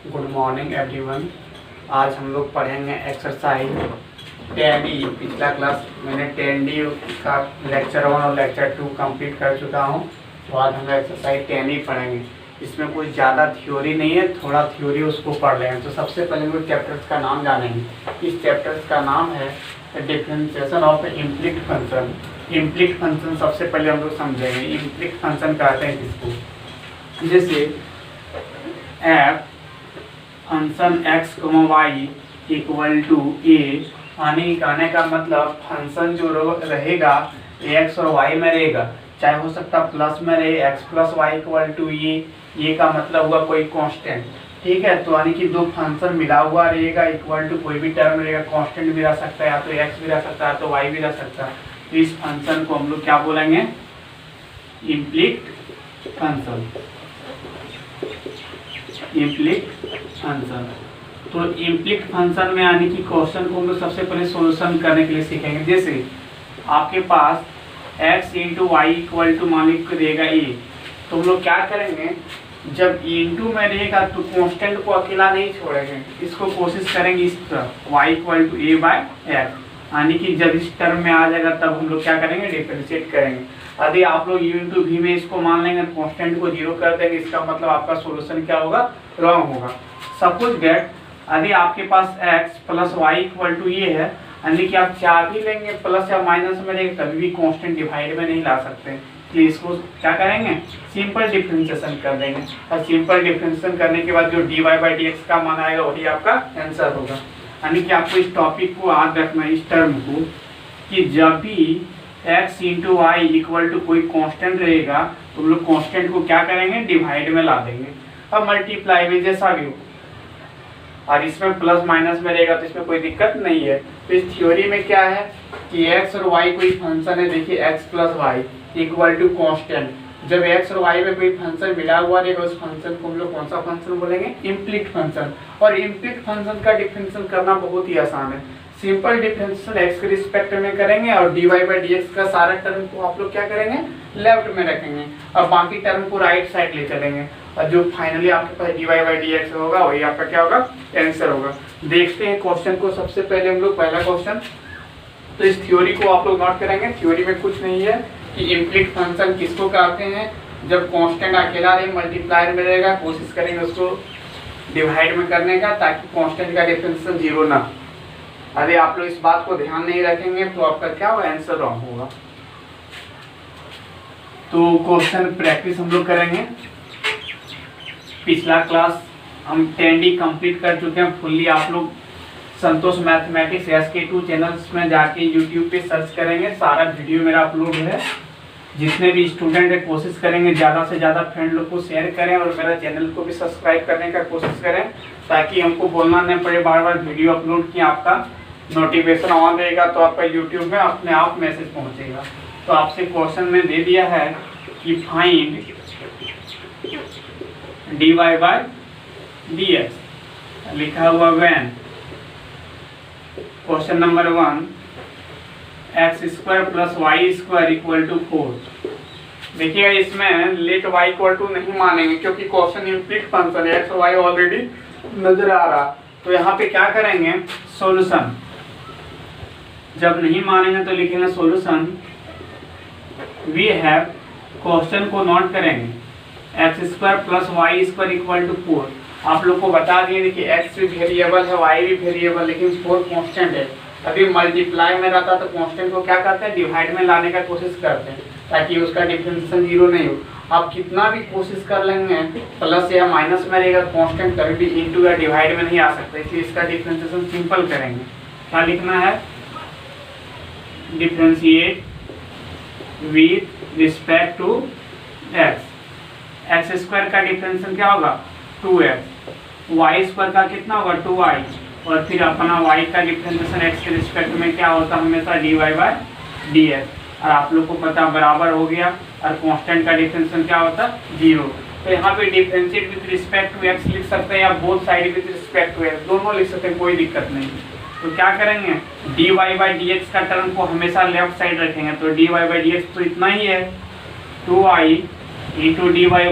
Good morning everyone. आज हम लोग पढ़ेंगे एक्सरसाइज 10D। पिछला क्लास मैंने 10D का लेक्चर 1 और लेक्चर 2 कंप्लीट कर चुका हूँ। तो आज हम लोग एक्सरसाइज 10D पढ़ेंगे। इसमें कोई ज़्यादा थ्योरी नहीं है, थोड़ा थ्योरी उसको पढ़ लेंगे। तो सबसे पहले हम लोग चैप्टर्स का नाम जानेंगे। इस चैप्टर्स का नाम है डिफरेंशिएशन ऑफ इम्प्लिक्ट फंक्शन। इम्प्लिक्ट फंक्शन सबसे पहले हम लोग समझेंगे। इम्प्लिक्ट फंक्शन कहते हैं किसको, जैसे f function x, y equal to a, आने का मतलब फंक्शन जो रहेगा x और y में रहेगा, चाहे हो सकता प्लस में रहे x plus y equal to ये का मतलब हुआ कोई कांस्टेंट। ठीक है, तो यानी कि दो फंक्शन मिला हुआ रहेगा, इक्वल टू कोई भी टर्म रहेगा, कांस्टेंट भी रह सकता है, या तो x भी रह सकता है तो y भी रह सकता है। तो इस फंक्शन को हम लोग क्या बोलेंगे, इम्प्लिक्ट फंक्शन। इम्प्लिक्ट फंक्शन। तो इम्प्लिक्ट फंक्शन में यानी कि क्वेश्चन को हम लोग सबसे पहले सॉल्यूशन करने के लिए सीखेंगे। जैसे आपके पास x into y equal to मान लीजिए रहेगा ए, तो हम लोग क्या करेंगे, जब इंटू में रहेगा तो कांस्टेंट को अकेला नहीं छोड़ेंगे, इसको कोशिश करेंगे इस तरह y equal to a by x, यानी कि जब इस टर्म में आ जाएगा तब हम लोग क्या करेंगे, डिफरेंशिएट करेंगे। यदि आप लोग u इंटू वी में इसको मान लेंगे, कांस्टेंट को जीरो कर देंगे, इसका मतलब आपका सॉल्यूशन क्या होगा, रॉन्ग होगा। सपोज दैट यदि आपके पास x plus y equal to ये है, यानी कि आप चाह भी लेंगे प्लस या माइनस में लेंगे तभी भी कांस्टेंट डिवाइड में नहीं ला सकते, इसलिए इसको क्या करेंगे, सिंपल डिफरेंशिएशन कर देंगे। और सिंपल डिफरेंशिएशन करने के बाद जो dy बाई dx का मान आएगा वही आपका आंसर होगा। यानी कि आपको इस टॉपिक को याद रखना है, इस टर्म को, कि जब भी x into y equal to कोई कांस्टेंट रहेगा तो हम लोग कांस्टेंट को क्या करेंगे, डिवाइड में ला देंगे। अब मल्टीप्लाई में जैसा भी हो, और इसमें प्लस माइनस में रहेगा तो इसमें कोई दिक्कत नहीं है। तो इस थ्योरी में क्या है कि x और y कोई फंक्शन है, देखिए x plus y equal to constant. जब x और y में कोई फंक्शन मिला हुआ रहेगा उस फंक्शन को हम लोग कौन सा फंक्शन बोलेंगे, इम्प्लिक्ट फंक्शन। और इम्प्लिक्ट फंक्शन का डिफरेंशियल करना बहुत ही आसान है। सिंपल डिफरेंशियल x के रिस्पेक्ट में करेंगे और dy बाई dx का सारा टर्म को आप लोग क्या करेंगे, लेफ्ट में रखेंगे और बाकी टर्म को राइट साइड ले चलेंगे, और जो फाइनली आपके पास dy बाई dx होगा वही आपका क्या होगा, आंसर होगा। देखते हैं क्वेश्चन को। सबसे पहले हम लोग पहला क्वेश्चन, तो इस थ्योरी को आप लोग नोट करेंगे। थ्योरी में कुछ नहीं है कि इम्प्लिक्ट फंक्शन किसको कहते हैं, जब कांस्टेंट अकेला रहे, मल्टीप्लायर में रहेगा, कोशिश करेंगे उसको डिवाइड में करने का ताकि कांस्टेंट का डिफरेंशियल जीरो ना। अरे आप लोग इस बात को ध्यान नहीं रखेंगे तो आपका क्या होगा, आंसर रॉन्ग होगा। तो क्वेश्चन प्रैक्टिस हम लोग करेंगे। पिछला क्लास हम 10D कंप्लीट कर चुके हैं फुल्ली। आप लोग संतोष मैथमेटिक्स SK2 चैनल्स में जाके यूट्यूब पे सर्च करेंगे, सारा वीडियो मेरा अपलोड है। जितने भी स्टूडेंट है कोशिश करेंगे ज़्यादा से ज़्यादा फ्रेंड लोग को शेयर करें और मेरा चैनल को भी सब्सक्राइब करने का कोशिश करें, ताकि हमको बोलना नहीं पड़े बार बार वीडियो अपलोड किया, आपका नोटिफिकेशन ऑन रहेगा तो आपका यूट्यूब में अपने आप मैसेज पहुँचेगा। तो आपसे क्वेश्चन में दे दिया है कि फाइंड dy बाई dx, लिखा हुआ when question number 1 x square plus y square equal to 4। देखिएगा इसमें लेट y इक्वल टू नहीं मानेंगे क्योंकि क्वेश्चन इम्प्लिक्ट फंक्शन है, एक्स और वाई ऑलरेडी नजर आ रहा। तो यहाँ पे क्या करेंगे, सॉल्यूशन। जब नहीं मानेंगे तो लिखेंगे सॉल्यूशन वी हैव, क्वेश्चन को नोट करेंगे, x square plus y square equal to 4। आप लोग को बता दिए कि एक्स भी वेरिएबल है, वाई भी वेरिएबल, लेकिन 4 कांस्टेंट है। अभी मल्टीप्लाई में रहता तो कांस्टेंट को क्या करते हैं, डिवाइड में लाने का कोशिश करते हैं ताकि उसका डिफरेंशियल जीरो नहीं हो। आप कितना भी कोशिश कर लेंगे प्लस या माइनस में रहेगा कांस्टेंट, कभी भी इंटू या डिवाइड में नहीं आ सकता, इसलिए इसका डिफरेंशिएशन सिंपल करेंगे। क्या लिखना है, differentiate with respect to x. X square का डिफरेंशियल क्या होगा, 2x, वाई स्क्वायर का कितना होगा, 2y, और फिर अपना y का डिफरेंशिएशन x के रिस्पेक्ट में क्या होता है, हमेशा dy बाई dx। और आप लोग को पता बराबर हो गया, और कांस्टेंट का डिफरेंशिएशन क्या होता है, 0। तो यहाँ पे differentiate with respect to x लिख सकते हैं या both side with respect to x, दोनों लिख सकते हैं, कोई दिक्कत नहीं। तो क्या करेंगे, dy बाई dx का टर्म को हमेशा लेफ्ट साइड रखेंगे, तो dy बाई dx तो इतना ही है, 2y into dy by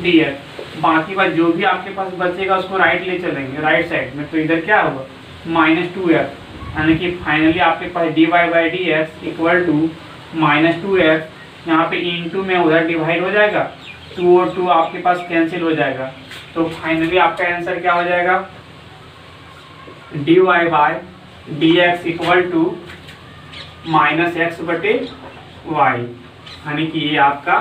dx। बाकी बात जो भी आपके पास बचेगा उसको राइट ले चलेंगे, राइट साइड में, तो इधर क्या होगा -2x, यानी कि फाइनली आपके पास dy by d x equal to -2x, यहाँ पे इंटू में उधर डिवाइड हो जाएगा, 2 और 2 आपके पास कैंसिल हो जाएगा, तो फाइनली आपका आंसर क्या हो जाएगा dy by d x equal to -x/y, यानी कि ये आपका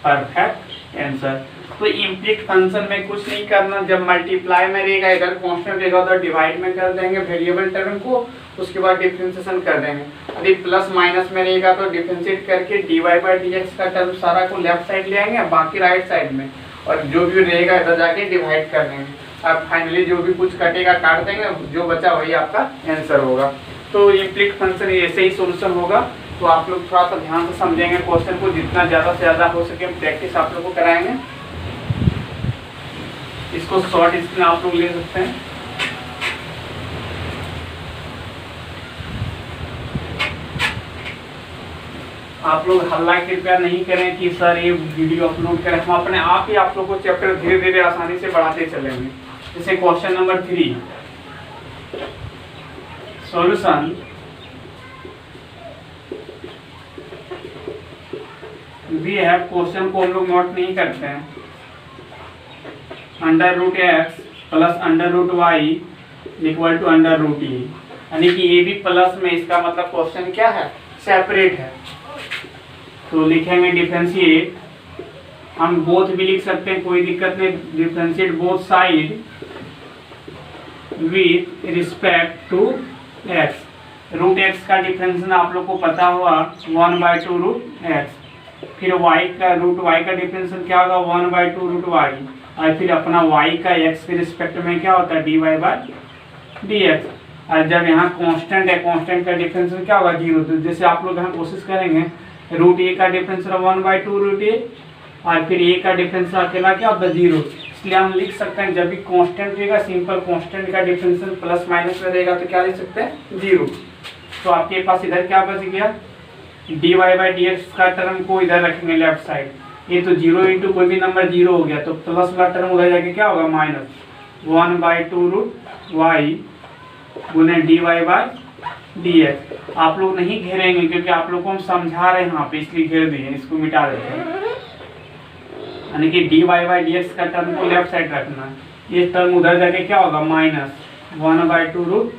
परफेक्ट आंसर। तो इम्प्लीट फंक्शन में कुछ नहीं करना, जब मल्टीप्लाई में रहेगा इधर कांस्टेंट रहेगा उधर डिवाइड में कर देंगे वेरिएबल टर्म को, उसके बाद डिफरेंशिएशन कर देंगे। यदि प्लस माइनस में रहेगा तो डिफरेंशिएट करके dy बाई डी एक्स का टर्म सारा को लेफ्ट साइड ले आएंगे, बाकी राइट साइड में, और जो भी रहेगा इधर जाके डिवाइड कर देंगे। अब फाइनली जो भी कुछ कटेगा काट देंगे, जो बचा वही आपका आंसर होगा। तो इम्प्लीट फंक्शन ऐसे ही सोल्यूशन होगा। तो आप लोग थोड़ा सा ध्यान से समझेंगे क्वेश्चन को, जितना ज़्यादा से ज़्यादा हो सके प्रैक्टिस आप लोग को कराएंगे। इसको शॉर्ट स्क्रीन आप लोग ले सकते हैं। आप लोग हल्ला कृपया नहीं करें कि सर ये वीडियो अपलोड करें, हम अपने आप ही आप लोग को चैप्टर धीरे धीरे आसानी से बढ़ाते चलेंगे। जैसे question number 3 solution we have, question को हम लोग नोट नहीं करते हैं, √x plus √y equal to √e, यानी कि ये भी प्लस में, इसका मतलब क्वेश्चन क्या है सेपरेट है। तो लिखेंगे डिफरेंशिएट, हम बोथ भी लिख सकते हैं कोई दिक्कत नहीं, differentiate both side with respect to x। √x का डिफरेंशिएशन आप लोग को पता हुआ 1/2 √x, फिर y का √y का डिफरेंशिएशन क्या होगा 1/2 √y, और फिर अपना y का x के रिस्पेक्ट में क्या होता है dy बाई डी एक्स। और जब यहाँ कांस्टेंट है, कांस्टेंट का डिफरेंशिएशन क्या होगा 0। तो जैसे आप लोग यहाँ कोशिश करेंगे √a का डिफरेंशिएशन 1/2 √a, और फिर a का डिफरेंशिएशन अकेला क्या होता है 0। इसलिए हम लिख सकते हैं जब भी कांस्टेंट रहेगा, सिंपल कांस्टेंट का डिफरेंशिएशन प्लस माइनस में रहेगा तो क्या लिख सकते हैं 0। तो आपके पास इधर क्या बच गया dy बाई डी एक्स का टर्म को इधर रखेंगे लेफ्ट साइड, ये तो 0 इंटू कोई भी नंबर 0 हो गया, तो प्लस वाला टर्म उधर जाके क्या होगा -1/2 √y गुने dy बाई डी एक्स। आप लोग नहीं घेरेंगे क्योंकि आप लोग को हम समझा रहे हैं यहाँ पे, इसलिए घेर दिए, इसको मिटा देते हैं। यानी कि dy बाई डी एक्स का टर्म को लेफ्ट साइड रखना है, ये टर्म उधर जाके क्या होगा -1/2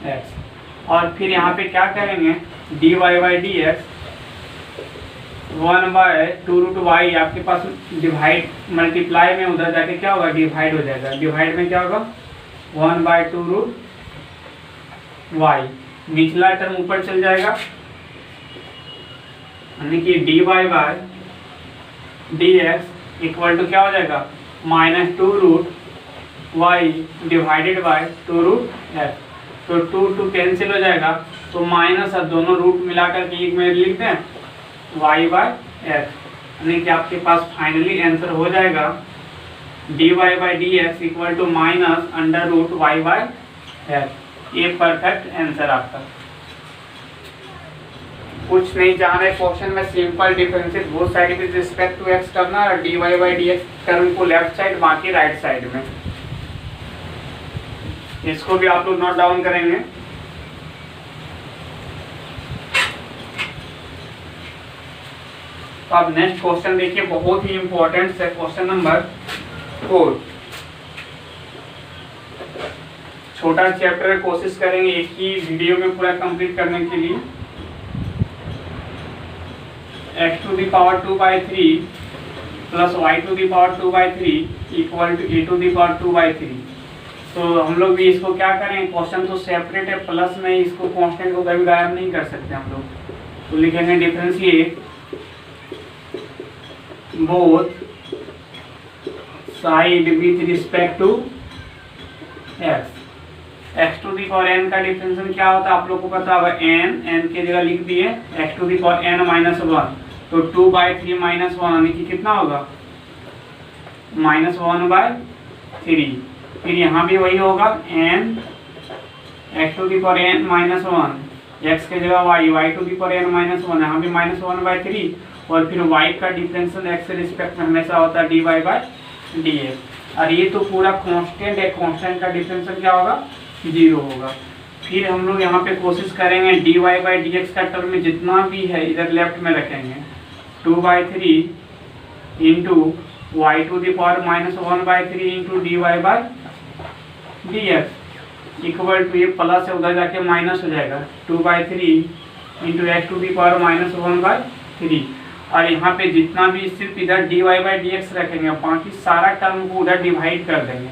√x, और फिर यहाँ पे क्या करेंगे dy by d x 1/2 √y, आपके पास डिवाइड मल्टीप्लाई में उधर जाके क्या होगा डिवाइड हो जाएगा, डिवाइड में क्या होगा 1/2 √y, निचला टर्म ऊपर चल जाएगा, यानी कि dy by d x equal to क्या हो जाएगा -2 √y डिवाइडेड बाई 2 √x। तो 2 कैंसिल हो जाएगा, तो माइनस और दोनों रूट मिलाकर के एक में लिख दें y बाई x, यानी कि आपके पास फाइनली आंसर हो जाएगा dy by d x equal to -√y by x। ये परफेक्ट आंसर आपका। कुछ नहीं जाने क्वेश्चन में, simple differentiate both side with respect to x करना, और dy by d x term को लेफ्ट साइड बाकी राइट साइड में। इसको भी आप लोग नोट डाउन करेंगे। तो अब नेक्स्ट क्वेश्चन देखिए, बहुत ही इंपॉर्टेंट है क्वेश्चन नंबर 4। छोटा चैप्टर कोशिश करेंगे एक ही वीडियो में पूरा कंप्लीट करने के लिए। x⁴ plus y⁴ equal to a⁴ तो हम लोग भी इसको क्या करें, क्वेश्चन तो सेपरेट है, प्लस में इसको कांस्टेंट को कभी गायब नहीं कर सकते हम लोग। तो लिखेंगे differentiate both side with respect to x। x⁴n का डिफरेंशिएशन क्या होता है आप लोग को पता होगा, n की जगह लिख दिए x⁴n-1, तो 2/3 -1 यानी कि कितना होगा -1/3। फिर यहाँ भी वही होगा n x⁴n-1, x की जगह y, y⁴n-1, यहाँ भी -1/3, और फिर y का डिफरेंशियल x के रिस्पेक्ट में हमेशा होता है dy/dx। और ये तो पूरा कांस्टेंट है, कांस्टेंट का डिफरेंशियल क्या होगा 0 होगा। फिर हम लोग यहाँ पे कोशिश करेंगे dy/dx का टर्म में जितना भी है इधर लेफ्ट में रखेंगे 2/3 into y to the power -1/3 into dy/dx equal to, ये प्लस है उधर जाके माइनस हो जाएगा 2/3 into x to the power -1/3। और यहाँ पे जितना भी सिर्फ इधर dy/dx रखेंगे, बाकी सारा टर्म को उधर डिवाइड कर देंगे,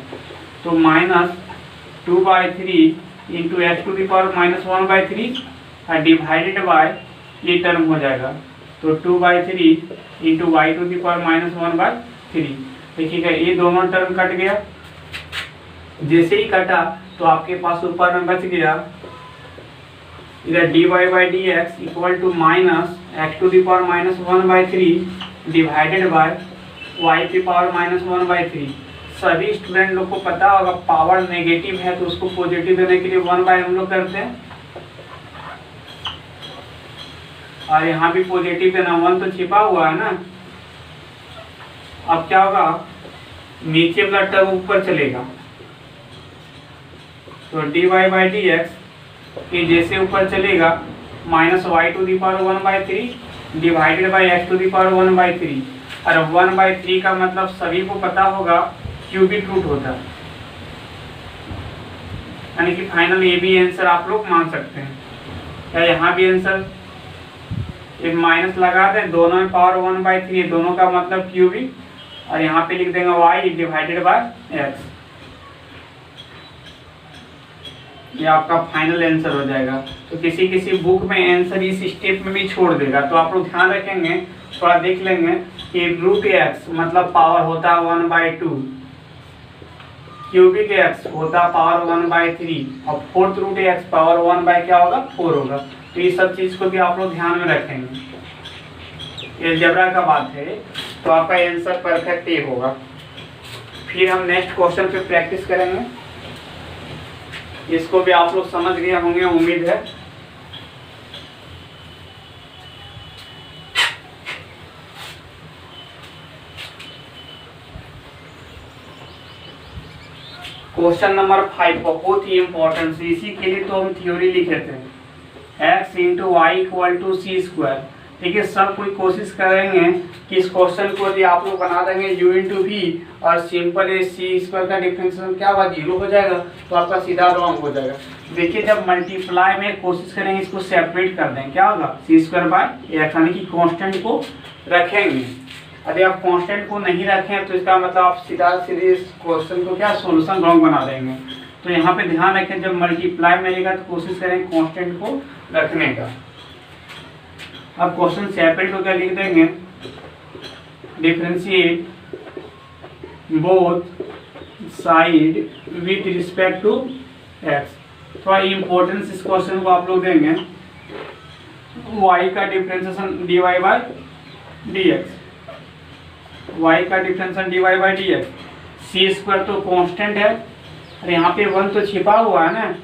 तो -2/3 into x to the power -1/3 और डिवाइडेड बाय ये टर्म हो जाएगा, तो 2/3 into y to the power -1/3। देखिएगा ये दोनों टर्म कट गया। जैसे ही कटा तो आपके पास ऊपर में बच गया इधर dy/dx equal to minus x to the power -1/3 divided by y की पावर -1/3। सभी स्टूडेंट लोग को पता होगा पावर नेगेटिव है तो उसको पॉजिटिव देने के लिए 1/, हम लोग करते हैं, और यहाँ भी पॉजिटिव देना, 1 तो छिपा हुआ है ना। अब क्या होगा, नीचे वाला टर्म ऊपर चलेगा, तो dy/dx ये जैसे ऊपर चलेगा -y to the power 1/3 divided by x to the power 1/3। और 1/3 का मतलब सभी को पता होगा क्यूबिक रूट होता है, यानी कि फाइनल ये भी आंसर आप लोग मान सकते हैं। क्या यहाँ भी आंसर एक माइनस लगा दें, दोनों में पावर 1/3, दोनों का मतलब क्यूबिक, और यहाँ पे लिख देंगे y डिवाइडेड बाय x। ये आपका फाइनल आंसर हो जाएगा। तो किसी किसी बुक में आंसर इस स्टेप में भी छोड़ देगा, तो आप लोग ध्यान रखेंगे, थोड़ा देख लेंगे कि √x मतलब पावर होता है 1/2, क्यूबिक x होता पावर 1/3 और फोर्थ √x पावर 1/ क्या होगा 4 होगा। तो ये सब चीज को भी आप लोग ध्यान में रखेंगे, अलजेब्रा का बात है, तो आपका आंसर परफेक्ट ये होगा। फिर हम नेक्स्ट क्वेश्चन पे प्रैक्टिस करेंगे, इसको भी आप लोग समझ गए होंगे उम्मीद है। क्वेश्चन नंबर 5 बहुत ही इंपॉर्टेंट, इसी के लिए तो हम थ्योरी लिखे थे, x into y equal to c²। ठीक है, सब कोई कोशिश करेंगे कि इस क्वेश्चन को यदि आप लोग बना देंगे u इंटू वी और सिंपल c² का डिफरेंशियल क्या होगा 0 हो जाएगा, तो आपका सीधा रॉन्ग हो जाएगा। देखिए जब मल्टीप्लाई में कोशिश करेंगे इसको सेपरेट कर दें, क्या होगा c²/x, यानी कि कांस्टेंट को रखेंगे। यदि आप कांस्टेंट को नहीं रखें तो इसका मतलब आप सीधे इस क्वेश्चन को क्या सोल्यूशन रॉन्ग बना देंगे। तो यहाँ पे ध्यान रखें जब मल्टीप्लाई में रहेगा तो कोशिश करें कांस्टेंट को रखने का। अब क्वेश्चन सेपरेट होकर लिख देंगे, differentiate both side with respect to x। थोड़ा इम्पोर्टेंस इस क्वेश्चन को आप लोग देंगे, y का डिफरेंशिएशन dy/dx, y का डिफरेंशिएशन dy/dx, c² तो कांस्टेंट है और यहाँ पे 1 तो छिपा हुआ है ना,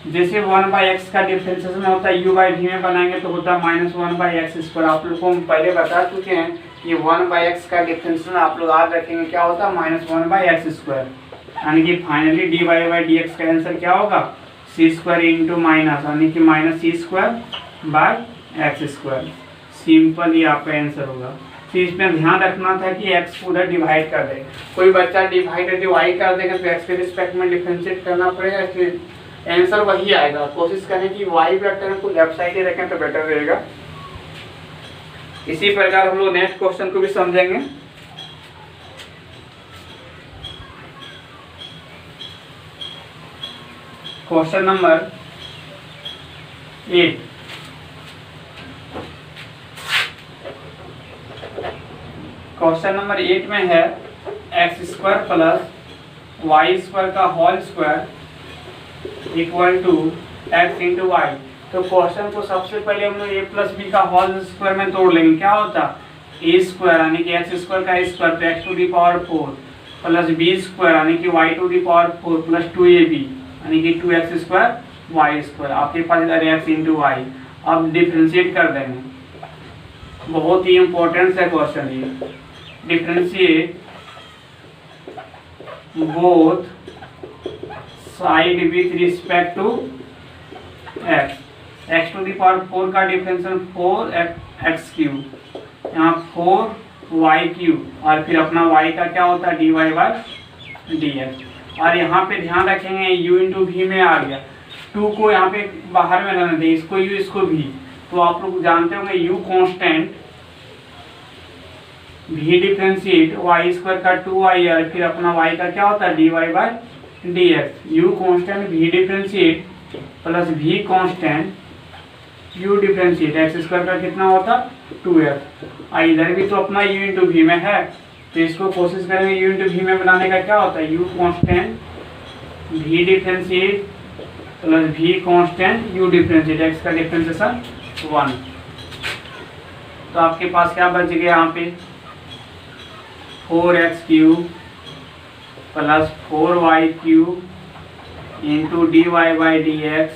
जैसे 1/x का डिफरेंशिएशन होता है u/v में बनाएंगे तो होता है -1/x²। आप लोग को हम पहले बता चुके हैं कि 1/x का डिफरेंशिएशन आप लोग याद रखेंगे क्या होता है -1/x², यानी कि फाइनली dy/dx का आंसर क्या होगा c² इंटू माइनस, यानी कि -c²/x²। सिंपल ये आपका आंसर होगा। तो इसमें ध्यान रखना था कि x को उधर डिवाइड कर दे, कोई बच्चा डिवाइड यदि y कर देगा तो x के रिस्पेक्ट में डिफरेंशिएट करना पड़ेगा, इसलिए आंसर वही आएगा। कोशिश करें कि y वेक्टर को लेफ्ट साइड ही रखें तो बेटर रहेगा। इसी प्रकार हम लोग नेक्स्ट क्वेश्चन को भी समझेंगे। क्वेश्चन नंबर 8, क्वेश्चन नंबर 8 में है x² + y² का whole square equal to x into y. तो क्वेश्चन को सबसे पहले हम लोग a + b का होल स्क्वायर में तोड़ लेंगे, क्या होता a² यानी कि x² का स्क्वायर तो x to the power 4 plus b² यानी कि y to the power 4 plus 2ab यानी कि 2x² y²। आपके पास इधर x इंटू वाई। अब डिफ्रेंशिएट कर देंगे बहुत ही इंपॉर्टेंट है क्वेश्चन ये। Differentiate both side with respect to x. X to the power 4 का डिफरेंशियल 4x3, यहाँ 4y3 और फिर अपना y का क्या होता है dy/dx। और यहाँ पे ध्यान रखेंगे u इंटू भी में आ गया, 2 को यहाँ पे बाहर में रहने दें, इसको u इसको v। तो आप लोग जानते होंगे u constant, v differentiate y² का 2y और फिर अपना y का क्या होता है dy/dx। u constant v differentiate plus v constant u differentiate x² का कितना होता 2x। इधर भी तो अपना u इंटू v में है, तो इसको कोशिश करेंगे u इंटू v में बनाने का। क्या होता है u constant v differentiate plus v constant u differentiate, x का डिफरेंशिएशन 1। तो आपके पास क्या बच गया यहाँ पे 4x³ plus 4y³ into dy/dx।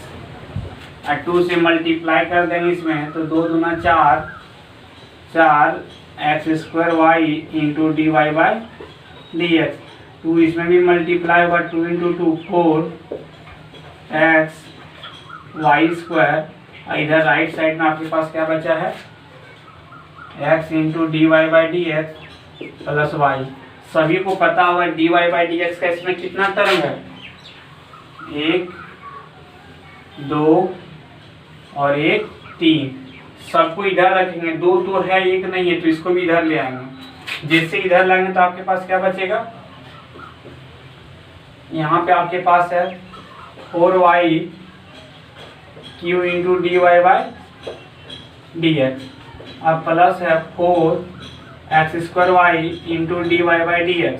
2 से मल्टीप्लाई कर देंगे इसमें तो 2 दूना 4, 4x² इंटू dy/dx। 2 इसमें भी मल्टीप्लाई होगा, 2 इंटू 2 4xy²। इधर राइट साइड में आपके पास क्या बचा है x into dy/dx plus y। सभी को पता होगा dy/dx का इसमें कितना टर्म है 1, 2 और 1, 3। सबको इधर रखेंगे, 2 तो है 1 नहीं है, तो इसको भी इधर ले आएंगे। जैसे इधर लाएंगे तो आपके पास क्या बचेगा, यहाँ पे आपके पास है 4y³ इंटू dy/dx और प्लस है 4x² इंटू dy/dx।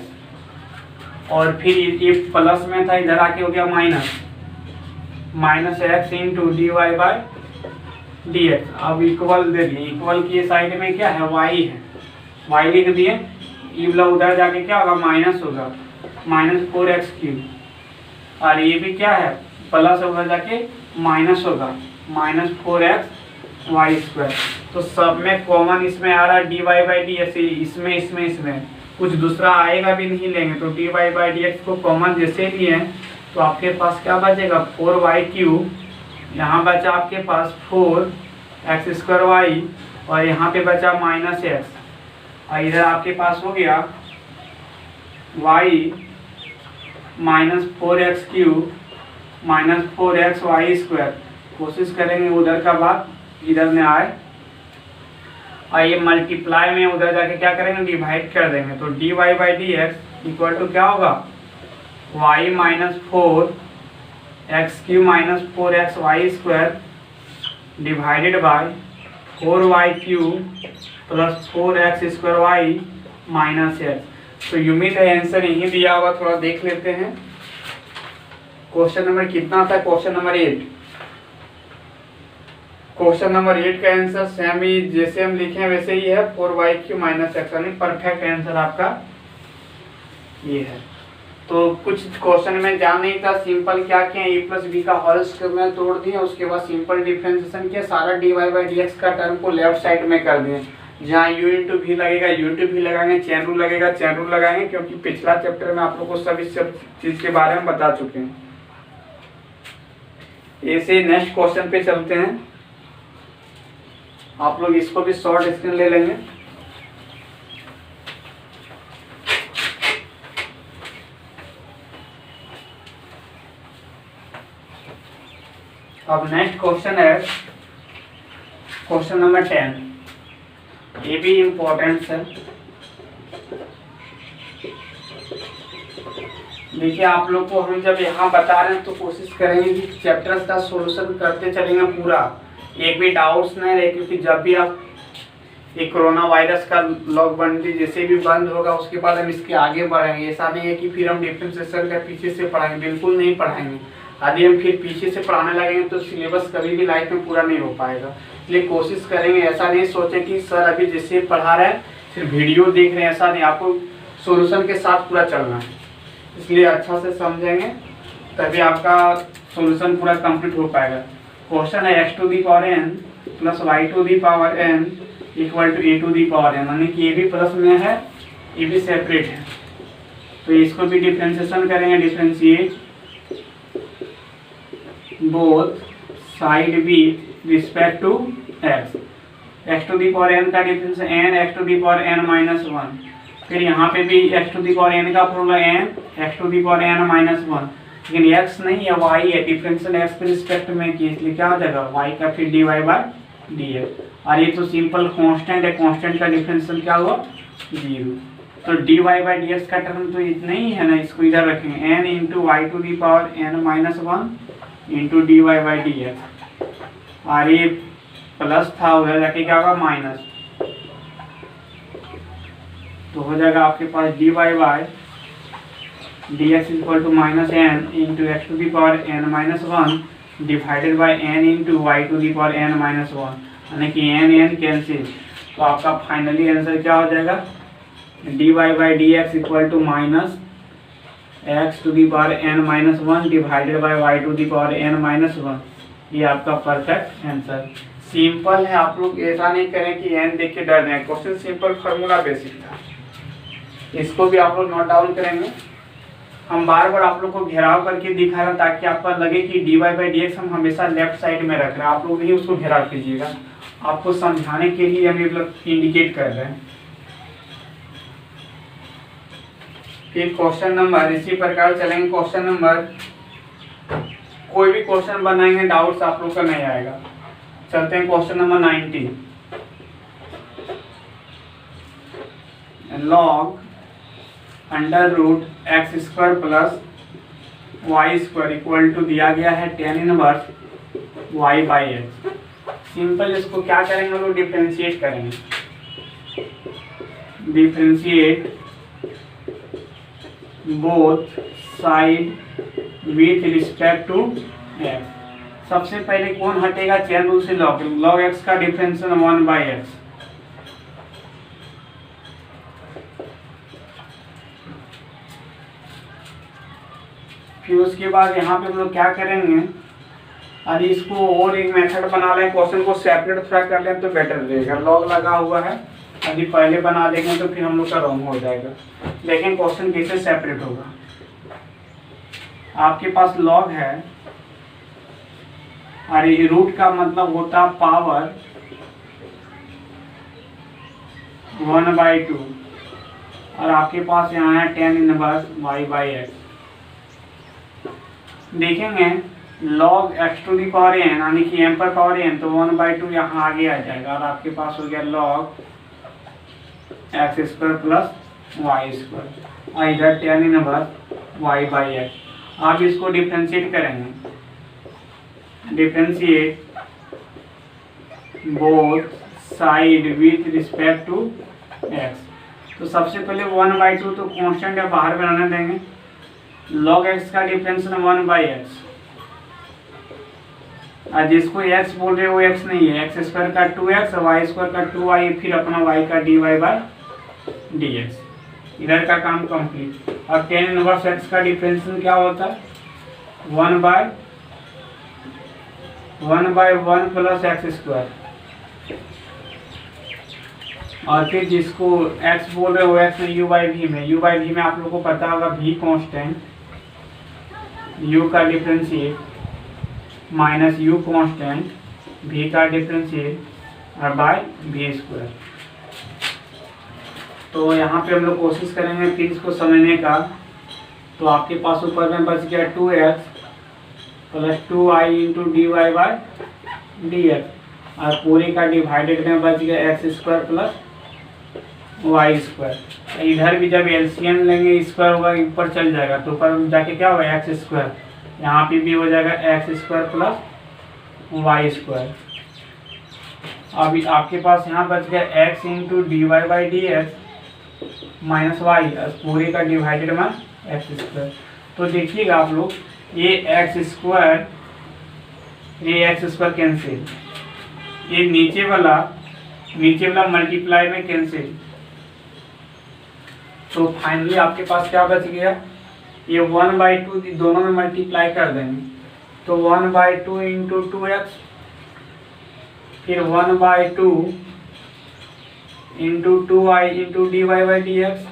और फिर ये प्लस में था, इधर आके हो गया माइनस x इंटू dy/dx। अब इक्वल दे दिए, इक्वल की साइड में क्या है y है, y लिख दिए। ये वाला उधर जाके क्या होगा माइनस होगा, -4x³ और ये भी क्या है प्लस होगा जाके माइनस होगा -4xy²। तो सब में कॉमन इसमें आ रहा है dy/dx, इसमें कुछ दूसरा आएगा भी नहीं लेंगे, तो dy/dx को कॉमन जैसे लिए तो आपके पास क्या बचेगा 4y³ यहाँ बचा आपके पास 4x² और यहाँ पे बचा -x और इधर आपके पास हो गया y -4x³ -4xy²। कोशिश करेंगे उधर का बात इधर में आए और ये मल्टीप्लाई में उधर जाके क्या करेंगे डिवाइड कर देंगे। तो dy/dx इक्वल टू क्या होगा y -4x³ -4xy² divided by 4y³ plus 4x² -x। तो उम्मीद है आंसर यही दिया होगा, थोड़ा देख लेते हैं। क्वेश्चन नंबर कितना था, क्वेश्चन नंबर 8। क्वेश्चन नंबर 8 का आंसर सेम ही जैसे हम लिखे हैं वैसे ही है, 4y³ -x, यानी परफेक्ट आंसर आपका ये है। तो कुछ क्वेश्चन में जान नहीं था, सिंपल क्या किया a प्लस बी का होल स्क्वायर में तोड़ दिया, उसके बाद सिंपल डिफरेंशिएशन किया, सारा dy/dx का टर्म को लेफ्ट साइड में कर दिए। जहाँ u इंटू भी लगेगा u इंटू भी लगाएंगे, चैन रूल लगेगा चैन रूल लगाएंगे, क्योंकि पिछला चैप्टर में आप लोग को सब इस सब चीज के बारे में बता चुके हैं। ऐसे नेक्स्ट क्वेश्चन पे चलते हैं। आप लोग इसको भी शॉर्ट स्क्रीन ले लेंगे। अब नेक्स्ट क्वेश्चन है क्वेश्चन नंबर 10। ये भी इम्पोर्टेंट है। देखिए आप लोग को हम जब यहाँ बता रहे हैं तो कोशिश करेंगे कि चैप्टर्स का सॉल्यूशन करते चलेंगे पूरा, एक भी डाउट्स नहीं रहे, क्योंकि जब भी आप ये कोरोना वायरस का लॉकबंदी जैसे भी बंद होगा उसके बाद हम इसके आगे बढ़ेंगे। ऐसा नहीं है कि फिर हम डिफरेंशिएशन का पीछे से पढ़ाएंगे, बिल्कुल नहीं पढ़ाएंगे। यदि हम फिर पीछे से पढ़ाने लगेंगे तो सिलेबस कभी भी लाइफ में पूरा नहीं हो पाएगा। इसलिए कोशिश करेंगे, ऐसा नहीं सोचें कि सर अभी जैसे पढ़ा रहे हैं सिर्फ वीडियो देख रहे हैं, ऐसा नहीं, आपको सॉल्यूशन के साथ पूरा चलना है। इसलिए अच्छा से समझेंगे तभी आपका सॉल्यूशन पूरा कंप्लीट हो पाएगा। क्वेश्चन है x⁴ plus y⁴ equal to a to the power n, यानी कि ये भी प्लस में है ये भी सेपरेट है, तो इसको भी डिफ्रेंशिएशन करेंगे, differentiate both side with respect to x, x to the power n का difference n x to the power n minus one, फिर यहाँ पे भी x to the power n का formula n x to the power n minus one, लेकिन x नहीं है Y है, डिफरेंशियल एक्स के रिस्पेक्ट में की, इसलिए क्या हो जाएगा वाई का फिर d y by d x, और ये तो सिंपल कांस्टेंट है, कांस्टेंट का डिफरेंशियल क्या हुआ 0, तो d y by d x का टर्म तो इतना ही है ना, इसको इधर रखेंगे n into y to the power n minus one into d y by d x, और ये प्लस था उधर जाके क्या होगा माइनस, तो हो जाएगा आपके पास d y by d x equal to minus n into x to the power n minus one divided by n into y to the power n minus one, यानी कि एन एन कैंसिल, तो आपका finally answer क्या हो जाएगा d y by d x equal to minus x to the power n minus one divided by y to the power n minus one, ये आपका perfect answer. Simple है, आप लोग ऐसा नहीं करें कि एन देख के डर रहे हैं, क्वेश्चन सिंपल फार्मूला बेसिक था, इसको भी आप लोग नोट डाउन करेंगे। हम बार बार आप लोग को घेराव करके दिखा रहे हैं ताकि आपको लगे कि d y by d x हम हमेशा लेफ्ट साइड में रख रहे हैं, आप लोग नहीं उसको घेराव कीजिएगा, आपको समझाने के लिए हम मतलब इंडिकेट कर रहे हैं। फिर क्वेश्चन नंबर इसी प्रकार चलेंगे, क्वेश्चन नंबर कोई भी क्वेश्चन बनाएंगे डाउट्स आप लोग का नहीं आएगा। चलते हैं question number 19, log under root x square plus y square equal to दिया गया है tan inverse y by x. Simple इसको क्या करेंगे हम लोग डिफ्रेंशिएट करेंगे, differentiate both side with respect to x. सबसे पहले कौन हटेगा, चेन रूल से लॉग, लॉग एक्स का डिफरेंशियल 1 बाई एक्स, फिर उसके बाद यहाँ पे हम लोग क्या करेंगे, अरे इसको और एक मेथड बना लें, क्वेश्चन को सेपरेट थोड़ा कर लें तो बेटर रहेगा। लॉग लगा हुआ है, यदि पहले बना देंगे तो फिर हम लोग का रॉन्ग हो जाएगा, लेकिन क्वेश्चन कैसे सेपरेट होगा, आपके पास लॉग है, अरे रूट का मतलब होता पावर 1 बाई 2, और आपके पास यहाँ है tan inverse y by x. देखेंगे log x to the power n, यानी कि m पर पावर n, तो 1 बाई 2 यहाँ आगे आ जाएगा, और आपके पास हो गया log x square plus y square, और इधर tan inverse y by x. आप इसको डिफ्रेंशिएट करेंगे, differentiate both side with respect to x। तो सबसे पहले 1 बाई 2 तो कांस्टेंट है, बाहर बनाने देंगे, log x का डिफरेंशियल 1 बाई एक्स, और जिसको x बोल रहे हो वो x नहीं है, एक्स स्क्वायर का 2x और वाई स्क्वायर का 2y, फिर अपना y का dy बाई dx, इधर का काम कंप्लीट। और टेन इनवर्स x का डिफरेंशियल क्या होता है 1 बाई 1 प्लस एक्स स्क्वायर, और फिर जिसको x बोल रहे हो x में u बाई v में, u बाई v में आप लोग को पता होगा v कांस्टेंट, u का differentiate minus u constant, v का डिफरेंशिएट और बाय v स्क्वायर। तो यहाँ पे हम लोग कोशिश करेंगे फिर इसको समझने का। तो आपके पास ऊपर में बच गया 2x plus 2y into d y by d x, और पूरे का डिवाइडेड में बच गया x square plus y square. इधर भी जब एलसीएम लेंगे स्क्वायर होगा ऊपर चल जाएगा, तो ऊपर जाके क्या होगा एक्स स्क्वायर, यहाँ पे भी हो जाएगा x square plus y square. अभी आपके पास यहाँ बच गया x into d y by d x minus y, पूरे का डिवाइडेड में एक्स स्क्वायर। तो देखिएगा आप लोग ये एक्स स्क्वायर कैंसिल, ये नीचे वाला मल्टीप्लाई में कैंसिल, तो फाइनली आपके पास क्या बच गया, ये 1 बाई 2 दोनों में मल्टीप्लाई कर देंगे, तो 1 बाई 2 इंटू 2x, फिर 1 by 2 into 2i into d y by d x,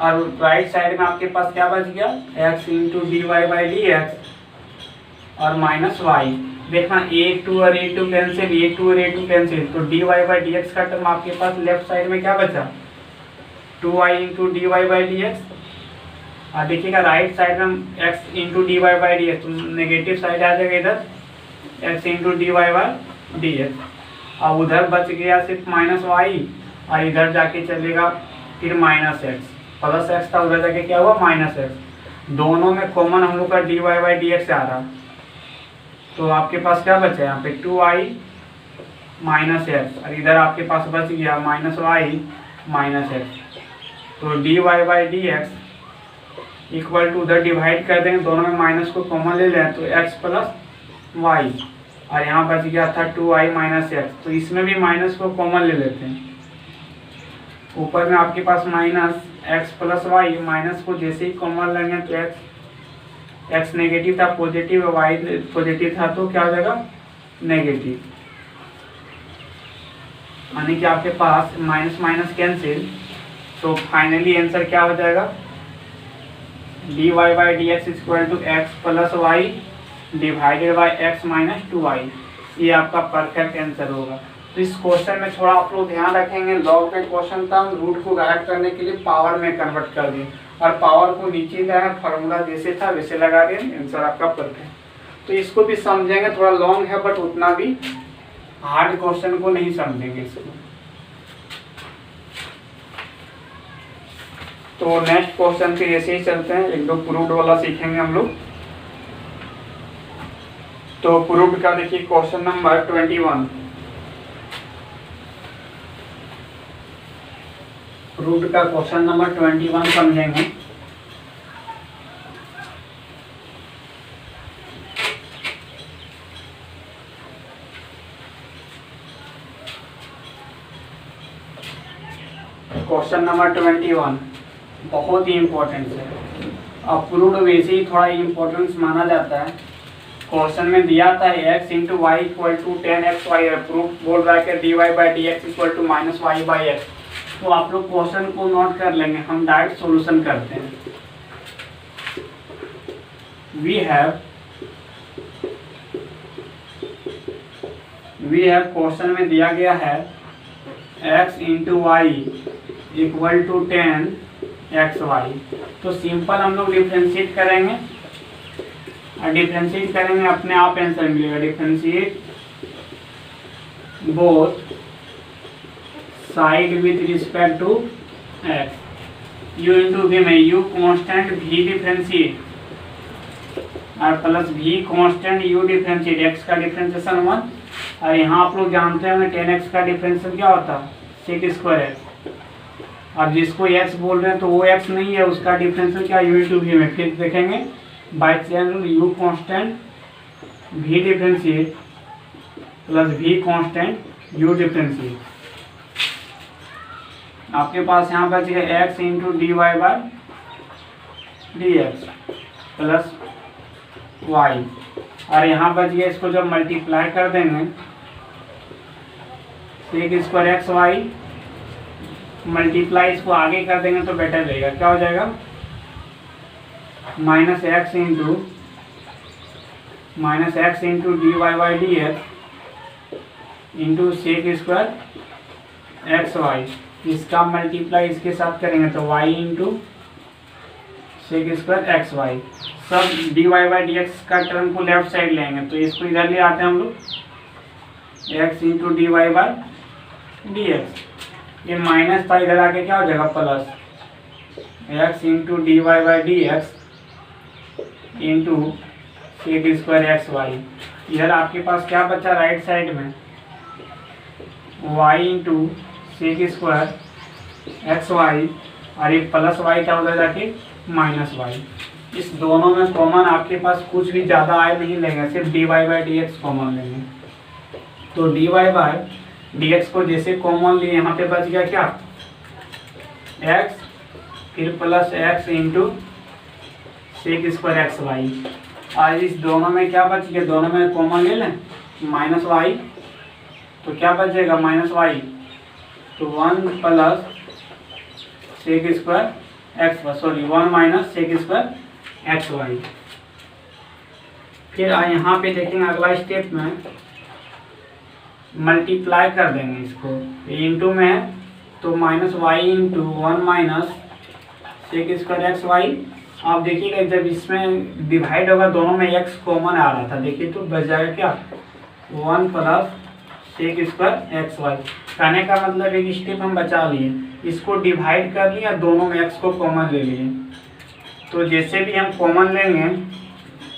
और राइट साइड में आपके पास क्या बच गया, x into d y by d x और माइनस वाई। देखना a2 और a2 कैंसिल, a2 और a2 कैंसिल, तो d y by d x का टर्म आपके पास लेफ्ट साइड में क्या बचा, 2i into d y by d x. और देखिएगा राइट साइड में x into d y by d x, तो नेगेटिव साइड आ जाएगा इधर x into d y by d x, और उधर बच गया सिर्फ माइनस वाई, और इधर जाके चलेगा फिर माइनस एक्स, प्लस एक्स था उधर जाके क्या हुआ माइनस एक्स। दोनों में कॉमन हम लोग का d y by d x आ रहा, तो आपके पास क्या बचा यहाँ पे 2i माइनस एक्स, और इधर आपके पास बच गया माइनस वाई माइनस एक्स। तो d y by d x equal to उधर डिवाइड कर देंगे, दोनों में माइनस को कॉमन ले लें तो x प्लस वाई, और यहाँ बच गया था 2i माइनस एक्स, तो इसमें भी माइनस को कॉमन ले लेते हैं। ऊपर में आपके पास minus x plus y, minus को जैसे ही कॉमन लेंगे तो एक्स नेगेटिव था पॉजिटिव, वाई पॉजिटिव था तो क्या हो जाएगा नेगेटिव, यानी कि आपके पास माइनस माइनस कैंसिल। तो फाइनली आंसर क्या हो जाएगा, d y by d x equal to x plus y divided by x minus 2i, ये आपका परफेक्ट आंसर होगा। तो इस क्वेश्चन में थोड़ा आप लोग ध्यान रखेंगे, लॉग का क्वेश्चन था, रूट को गाइड करने के लिए पावर में कन्वर्ट कर दिए, और पावर को नीचे लाए, फार्मूला जैसे था वैसे लगा दिए, आंसर आपका परफेक्ट। तो इसको भी समझेंगे, थोड़ा लॉन्ग है बट उतना भी हार्ड क्वेश्चन को नहीं समझेंगे इसको। तो नेक्स्ट क्वेश्चन पे ऐसे ही चलते हैं, एक दो प्रूव्ड वाला सीखेंगे हम लोग। तो प्रूव्ड का देखिए क्वेश्चन नंबर 21, प्रूव्ड का क्वेश्चन नंबर 21 समझेंगे। क्वेश्चन नंबर 21 बहुत ही इम्पोर्टेंट है, अब प्रूव्ड वैसे ही थोड़ा इम्पोर्टेंस माना जाता है। क्वेश्चन में दिया था x into y equal to 10x y, proof बोल रहा है कि d y by d x equal to minus y by x. तो आप लोग क्वेश्चन को नोट कर लेंगे, हम डायरेक्ट सॉल्यूशन करते हैं। वी हैव क्वेश्चन में दिया गया है x into y equal to 10x y. तो सिंपल हम लोग डिफ्रेंशिएट करेंगे, और डिफ्रेंशिएट करेंगे अपने आप आंसर मिलेगा। Differentiate both side with respect to x, u into v में u कांस्टेंट v डिफ्रेंशिएट और plus v constant u differentiate, x का डिफ्रेंशिएशन 1, और यहाँ आप लोग जानते हैं 10x का डिफ्रेंशिएशन क्या होता है सेक स्क्वायर x, अब जिसको x बोल रहे हैं तो वो x नहीं है, उसका डिफरेंशियल क्या u इंटू वी में। फिर देखेंगे by chance u constant v differentiate plus v constant u differentiate, आपके पास यहाँ बच गया x into d y by d x plus y, और यहाँ बच गया, इसको जब मल्टीप्लाई कर देंगे sec square x y, multiply इसको आगे कर देंगे तो बेटर रहेगा, क्या हो जाएगा minus x into d y by d x into sec square x y, इसका मल्टीप्लाई इसके साथ करेंगे तो y into sec square x y, सब d y by d x का टर्म को लेफ्ट साइड लेंगे तो इसको इधर ले आते हैं हम लोग, x into d y by d x, ये माइनस था इधर आके क्या हो जाएगा plus x into d y by d x into sec square x y. इधर आपके पास क्या बचा राइट साइड में y into sec square x y, और एक प्लस वाई था उधर जाके माइनस वाई। इस दोनों में कॉमन आपके पास कुछ भी ज़्यादा आए नहीं लेंगे, सिर्फ d y by d x common लेंगे। तो d y by d x को जैसे कॉमन लिए, यहाँ पे बच गया क्या एक्स, फिर plus x into sec square x y, और इस दोनों में क्या बच गया, दोनों में कॉमन ले लें माइनस वाई, तो क्या बचेगा माइनस वाई तो 1 plus sec square x y, sorry 1 minus sec square x y. फिर यहाँ पे देखेंगे अगला स्टेप में मल्टीप्लाई कर देंगे इसको, इंटू में है तो minus y into 1 minus sec square x y. आप देखिएगा जब इसमें डिवाइड होगा दोनों में x कॉमन आ रहा था, देखिए तो बच जाएगा क्या 1 plus sec square x y. कहने का मतलब एक स्टेप हम बचा लिए, इसको डिवाइड कर लिया, दोनों में x को कॉमन ले लिए। तो जैसे भी हम कॉमन लेंगे,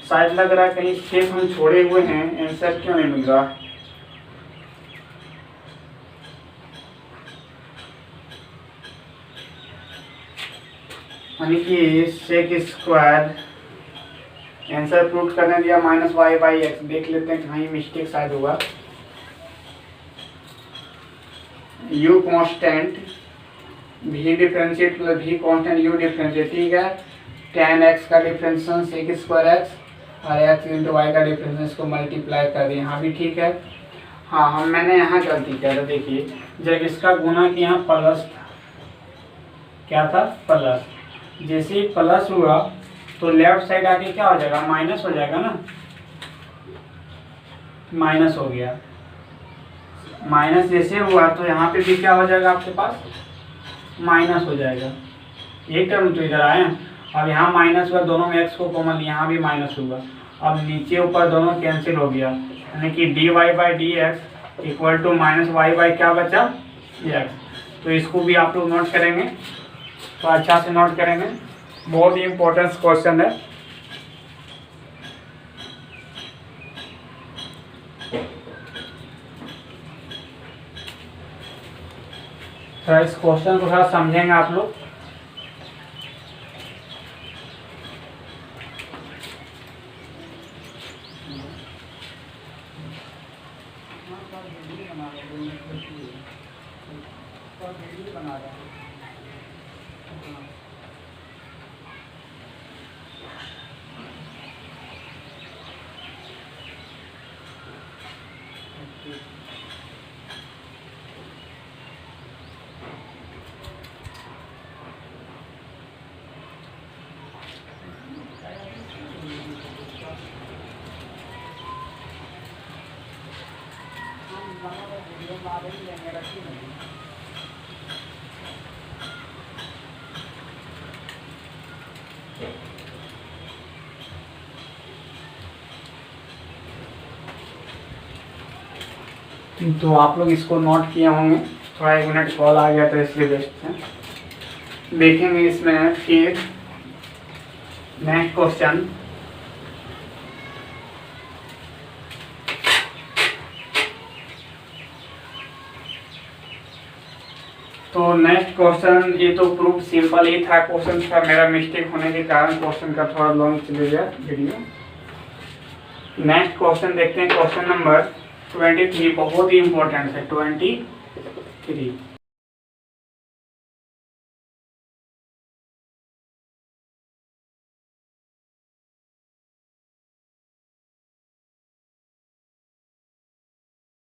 शायद लग रहा है कहीं स्टेप हम छोड़े हुए हैं, आंसर क्यों नहीं मिल रहा। यानी कि सेक स्क्वायर आंसर प्रूव करने दिया माइनस वाई बाई एक्स। देख लेते हैं कहीं मिस्टेक शायद हुआ। यू कांस्टेंट भी डिफरेंशिएट प्लस भी कांस्टेंट यू डिफरेंशिएट, ठीक है। tan x का डिफरेंशिएशन सेक स्क्वायर एक्स और x इंटू वाई का डिफरेंशिएशन, इसको मल्टीप्लाई कर दिए, यहाँ भी ठीक है। हाँ हम मैंने यहाँ गलती किया था, देखिए जब इसका गुना किया प्लस था, क्या था प्लस, जैसे ही प्लस हुआ तो लेफ्ट साइड आके क्या हो जाएगा माइनस हो जाएगा ना, माइनस हो गया। माइनस जैसे हुआ तो यहाँ पे भी क्या हो जाएगा आपके पास माइनस हो जाएगा। एक टर्म तो इधर आए, अब यहाँ माइनस हुआ, दोनों में x को कॉमन, यहाँ भी माइनस हुआ। अब नीचे ऊपर दोनों कैंसिल हो गया, यानी कि dy by d x equal to minus y by क्या बचा x। तो इसको भी आप लोग नोट करेंगे, तो अच्छा से नोट करेंगे, बहुत ही इम्पोर्टेंट क्वेश्चन है। तो इस क्वेश्चन को थोड़ा समझेंगे आप लोग। तो आप लोग इसको नोट किए होंगे, थोड़ा 1 मिनट कॉल आ गया था इसलिए बेस्ट है। देखेंगे इसमें फिर नेक्स्ट क्वेश्चन। तो नेक्स्ट क्वेश्चन, ये तो प्रूफ सिंपल ही था क्वेश्चन, था मेरा मिस्टेक होने के कारण क्वेश्चन का थोड़ा लॉन्ग चले गया वीडियो। नेक्स्ट क्वेश्चन देखते हैं, क्वेश्चन नंबर 23, बहुत ही इंपॉर्टेंट है 23।